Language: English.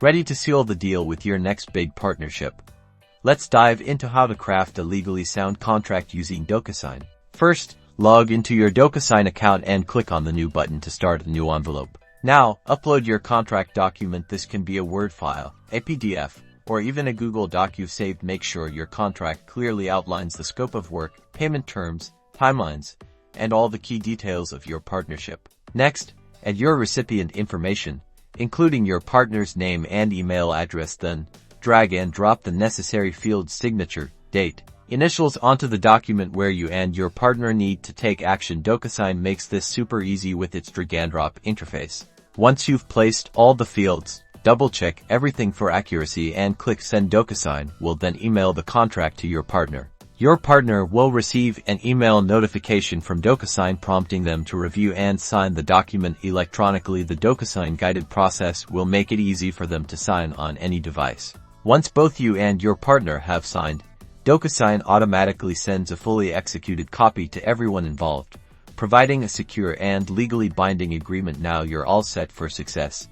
Ready to seal the deal with your next big partnership? Let's dive into how to craft a legally sound contract using Docusign. First, log into your Docusign account and click on the New button to start a new envelope. Now, upload your contract document. This can be a Word file, a PDF, or even a Google Doc you've saved. Make sure your contract clearly outlines the scope of work, payment terms, timelines, and all the key details of your partnership. Next, add your recipient information, including your partner's name and email address. Then, drag and drop the necessary fields: signature, date, initials onto the document where you and your partner need to take action. Docusign makes this super easy with its drag and drop interface. Once you've placed all the fields, double-check everything for accuracy and click Send. Docusign will then email the contract to your partner. Your partner will receive an email notification from Docusign prompting them to review and sign the document electronically. The Docusign guided process will make it easy for them to sign on any device. Once both you and your partner have signed, Docusign automatically sends a fully executed copy to everyone involved, providing a secure and legally binding agreement. Now you're all set for success.